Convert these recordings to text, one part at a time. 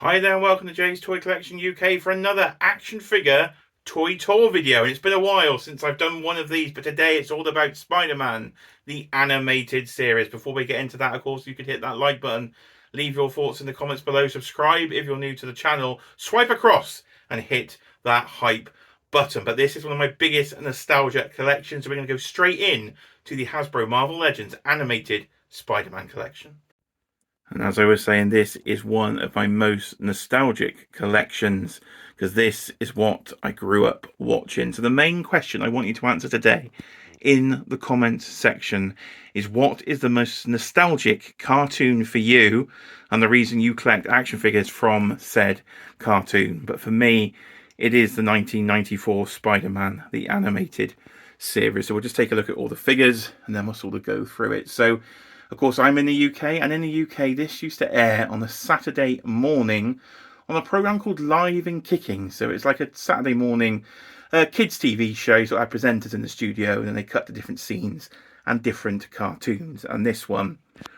Hi there and welcome to Jay's Toy Collection UK for another action figure toy tour video. And it's been a while since I've done one of these, but today it's all about Spider-Man, the animated series. Before we get into that, of course, you could hit that like button, leave your thoughts in the comments below, subscribe if you're new to the channel, swipe across and hit that hype button. But this is one of my biggest nostalgia collections, so we're going to go straight in to the Hasbro Marvel Legends animated Spider-Man collection. And as I was saying, this is one of my most nostalgic collections because this is what I grew up watching. So the main question I want you to answer today in the comments section is, what is the most nostalgic cartoon for you and the reason you collect action figures from said cartoon? But for me, it is the 1994 Spider-Man, the animated series. So we'll just take a look at all the figures and then we'll sort of go through it. So of course, I'm in the UK, and in the UK, this used to air on a Saturday morning on a programme called Live and Kicking. So it's like a Saturday morning kids' TV show. So I had presenters in the studio, and then they cut to different scenes and different cartoons. And this one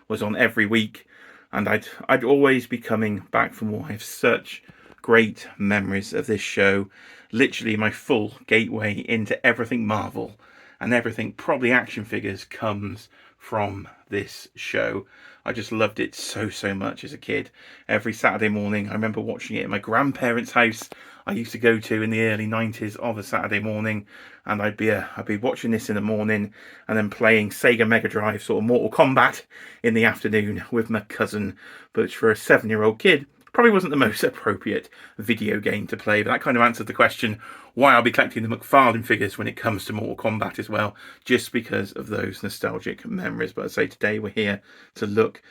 was on every week, and I'd always be coming back for more. I have such great memories of this show. Literally, my full gateway into everything Marvel and everything, probably action figures, comes from this show. I just loved it so much as a kid. Every Saturday morning, I remember watching it in my grandparents' house. I used to go to in the early 90s of a Saturday morning, and I'd be watching this in the morning and then playing Sega Mega Drive, sort of Mortal Kombat, in the afternoon with my cousin. But for a 7-year-old kid, probably wasn't the most appropriate video game to play, but that kind of answered the question why I'll be collecting the McFarlane figures when it comes to Mortal Kombat as well, just because of those nostalgic memories. But I'd say today we're here to look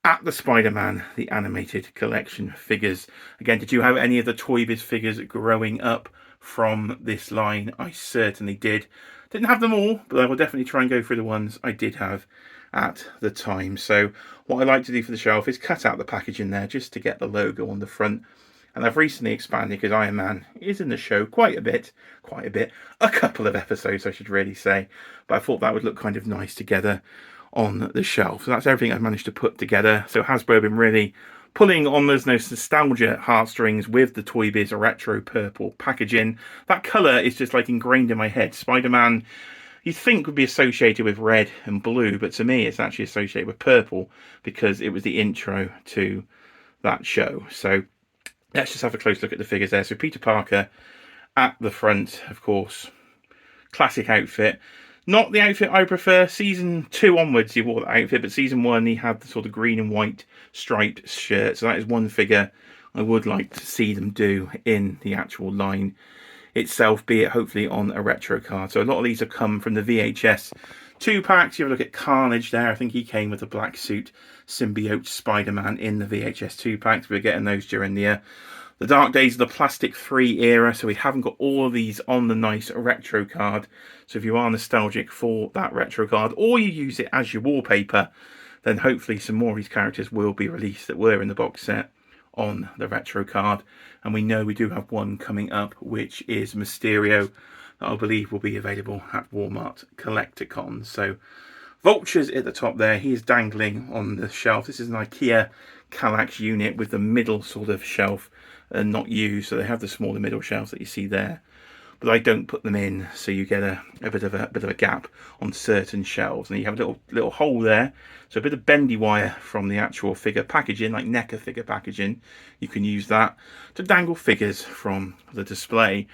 at the Spider-Man, the animated collection figures. Again, did you have any of the Toy Biz figures growing up from this line? I certainly did. Didn't have them all, but I will definitely try and go through the ones I did have at the time. So what I like to do for the shelf is cut out the packaging there just to get the logo on the front. And I've recently expanded because Iron Man is in the show quite a bit, a couple of episodes I should really say, but I thought that would look kind of nice together on the shelf. So that's everything I've managed to put together. So Hasbro have been really pulling on those nostalgia heartstrings with the Toy Biz retro purple packaging. That colour is just like ingrained in my head. Spider-Man, you'd think would be associated with red and blue, but to me it's actually associated with purple because it was the intro to that show. So let's just have a close look at the figures there. So Peter Parker at the front, of course, classic outfit. Not the outfit I prefer. Season 2 onwards he wore that outfit, but Season 1 he had the sort of green and white striped shirt. So that is one figure I would like to see them do in the actual line itself, be it hopefully on a retro card. So a lot of these have come from the VHS 2-packs. You have a look at Carnage there. I think he came with a black suit symbiote Spider-Man in the VHS 2-packs. We're getting those during the dark days of the plastic 3 era, so we haven't got all of these on the nice retro card. So if you are nostalgic for that retro card, or you use it as your wallpaper, then hopefully some more of these characters will be released that were in the box set on the retro card. And we know we do have one coming up, which is Mysterio, that I believe will be available at Walmart Collecticon. So Vulture's at the top there. He is dangling on the shelf. This is an IKEA Kallax unit with the middle sort of shelf not used. So they have the smaller middle shelves that you see there, but I don't put them in, so you get a bit of a gap on certain shelves, and you have a little hole there. So a bit of bendy wire from the actual figure packaging, like NECA figure packaging. You can use that to dangle figures from the display.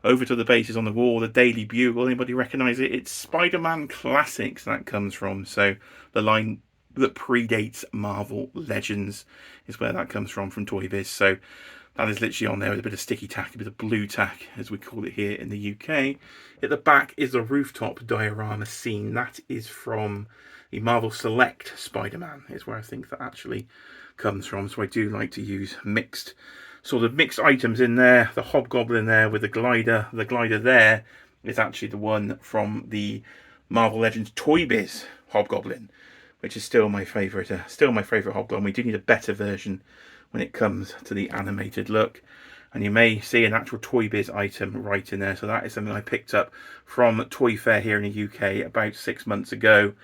Over to the bases on the wall, the Daily Bugle. Anybody recognise it? It's Spider-Man Classics that comes from. So the line that predates Marvel Legends is where that comes from Toy Biz. So that is literally on there with a bit of sticky tack, a bit of blue tack, as we call it here in the UK. At the back is a rooftop diorama scene. That is from the Marvel Select Spider-Man, is where I think that actually comes from. So I do like to use mixed items in there. The Hobgoblin there with the glider. The glider there is actually the one from the Marvel Legends Toy Biz Hobgoblin, which is still my favourite. Hobgoblin. We do need a better version when it comes to the animated look. And you may see an actual Toy Biz item right in there. So that is something I picked up from Toy Fair here in the UK about 6 months ago.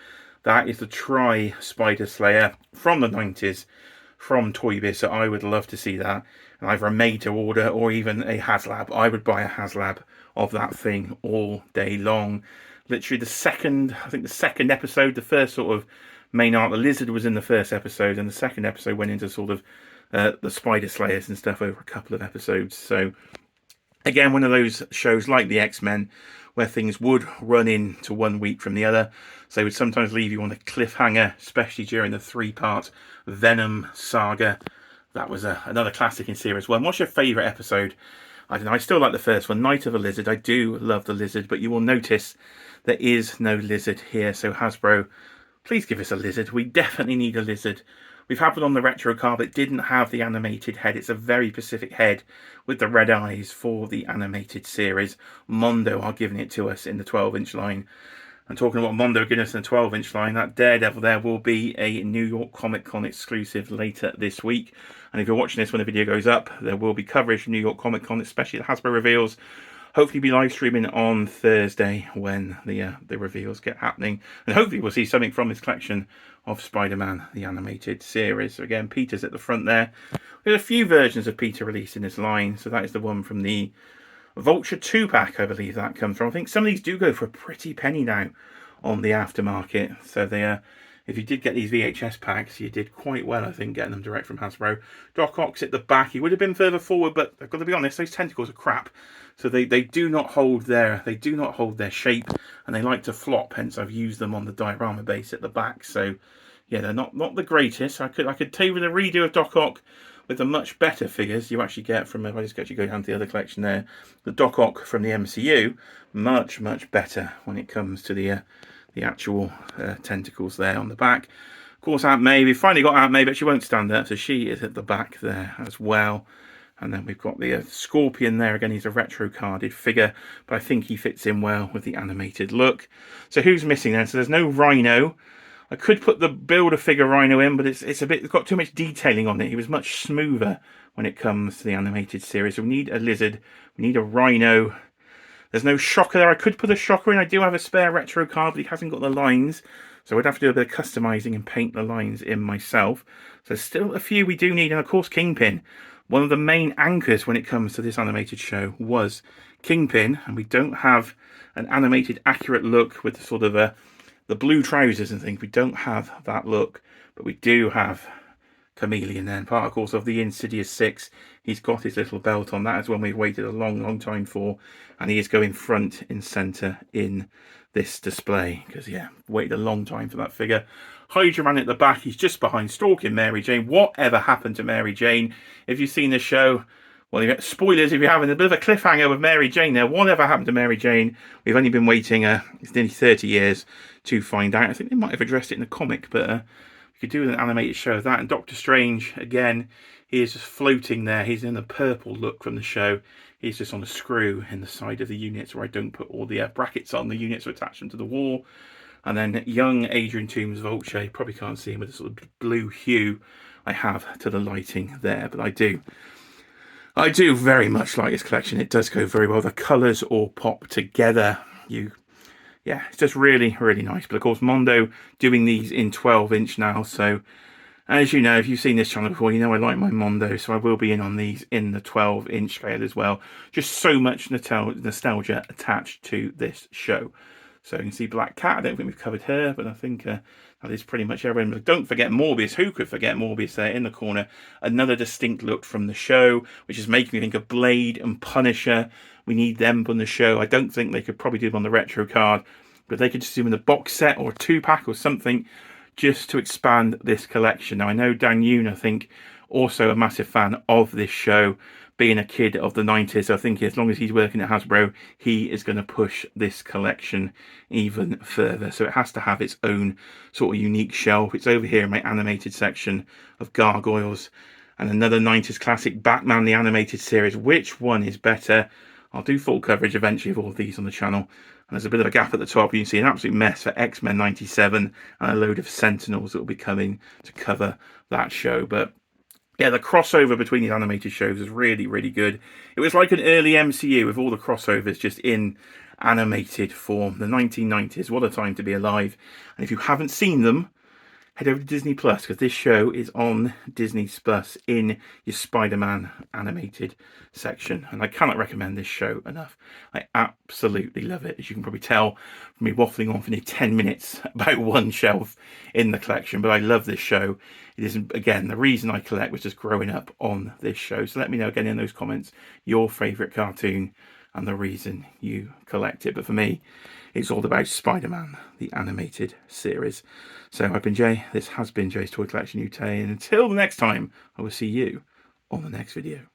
That is the Spider Slayer from the 90s from Toy Biz, so I would love to see that. And either a made to order or even a HasLab. I would buy a HasLab of that thing all day long. Literally I think the second episode, the first sort of main arc, the lizard was in the first episode, and the second episode went into sort of the spider slayers and stuff over a couple of episodes. So again, one of those shows like the X-Men where things would run into one week from the other. So they would sometimes leave you on a cliffhanger, especially during the 3-part Venom saga. That was another classic in Series 1. What's your favourite episode? I don't know, I still like the first one, Night of the Lizard. I do love the lizard, but you will notice there is no lizard here. So Hasbro, please give us a lizard. We definitely need a lizard. We've had one on the retro card that didn't have the animated head. It's a very specific head with the red eyes for the animated series. Mondo are giving it to us in the 12-inch line. And talking about Mondo giving us in the 12-inch line, that Daredevil there will be a New York Comic Con exclusive later this week. And if you're watching this when the video goes up, there will be coverage of New York Comic Con, especially the Hasbro reveals. Hopefully be live streaming on Thursday when the reveals get happening. And hopefully we'll see something from this collection of Spider-Man, the animated series. So again, Peter's at the front there. There's a few versions of Peter released in this line. So that is the one from the Vulture 2-pack, I believe that comes from. I think some of these do go for a pretty penny now on the aftermarket. So they if you did get these VHS packs, you did quite well, I think, getting them direct from Hasbro. Doc Ock's at the back. He would have been further forward, but I've got to be honest, those tentacles are crap. So they do not hold their shape, and they like to flop. Hence, I've used them on the diorama base at the back. So yeah, they're not the greatest. I could tell you with a redo of Doc Ock with the much better figures you actually get from, if I just actually go down to the other collection there, the Doc Ock from the MCU, much better when it comes to the actual tentacles there on the back. Of course, Aunt May, we finally got Aunt May, but she won't stand up, so she is at the back there as well. And then we've got the Scorpion there. Again, he's a retro carded figure, but I think he fits in well with the animated look. So who's missing then? So there's no Rhino. I could put the Build-A-Figure Rhino in, but it's got too much detailing on it. He was much smoother when it comes to the animated series. So we need a lizard, we need a Rhino. There's no Shocker there. I could put a Shocker in. I do have a spare retro card, but he hasn't got the lines. So I'd have to do a bit of customizing and paint the lines in myself. So still a few we do need. And of course, Kingpin. One of the main anchors when it comes to this animated show was Kingpin. And we don't have an animated accurate look with sort of the blue trousers and things. We don't have that look. But we do have Chameleon then. Part, of course, of the Insidious 6. He's got his little belt on. That is one we've waited a long time for. And he is going front and centre in this display. Because, yeah, waited a long time for that figure. Hydra Man at the back. He's just behind stalking Mary Jane. Whatever happened to Mary Jane? If you've seen the show, well, you get spoilers if you haven't. A bit of a cliffhanger with Mary Jane there. Whatever happened to Mary Jane? We've only been waiting it's nearly 30 years to find out. I think they might have addressed it in the comic, but we could do an animated show of that. And Doctor Strange, again, he is just floating there. He's in the purple look from the show. He's just on a screw in the side of the units where I don't put all the brackets on. The units are attached them to the wall. And then young Adrian Toomes Vulture, you probably can't see him with the sort of blue hue I have to the lighting there. But I do very much like this collection. It does go very well. The colours all pop together. Yeah, it's just really nice. But of course, Mondo doing these in 12-inch now. So as you know, if you've seen this channel before, you know I like my Mondo. So I will be in on these in the 12-inch scale as well. Just so much nostalgia attached to this show. So you can see Black Cat. I don't think we've covered her, but I think that is pretty much everyone. But don't forget Morbius. Who could forget Morbius there in the corner? Another distinct look from the show, which is making me think of Blade and Punisher. We need them on the show. I don't think they could probably do them on the retro card, but they could just do them in the box set or a 2-pack or something just to expand this collection. Now, I know Dan Yoon, I think, also a massive fan of this show. Being a kid of the 90s, I think as long as he's working at Hasbro, he is going to push this collection even further. So it has to have its own sort of unique shelf. It's over here in my animated section of Gargoyles. And another 90s classic, Batman the Animated Series. Which one is better? I'll do full coverage eventually of all of these on the channel. And there's a bit of a gap at the top. You can see an absolute mess for X-Men 97 and a load of Sentinels that will be coming to cover that show. But yeah, the crossover between these animated shows is really good. It was like an early MCU with all the crossovers just in animated form. The 1990s, what a time to be alive. And if you haven't seen them, head over to Disney Plus, because this show is on Disney Plus in your Spider-Man animated section, and I cannot recommend this show enough. I absolutely love it, as you can probably tell from me waffling on for nearly 10 minutes about one shelf in the collection. But I love this show. It is, again, the reason I collect was just growing up on this show. So let me know again in those comments your favourite cartoon and the reason you collect it. But for me, it's all about Spider-Man, the animated series. So I've been Jay. This has been Jay's Toy Collection UK. And until the next time, I will see you on the next video.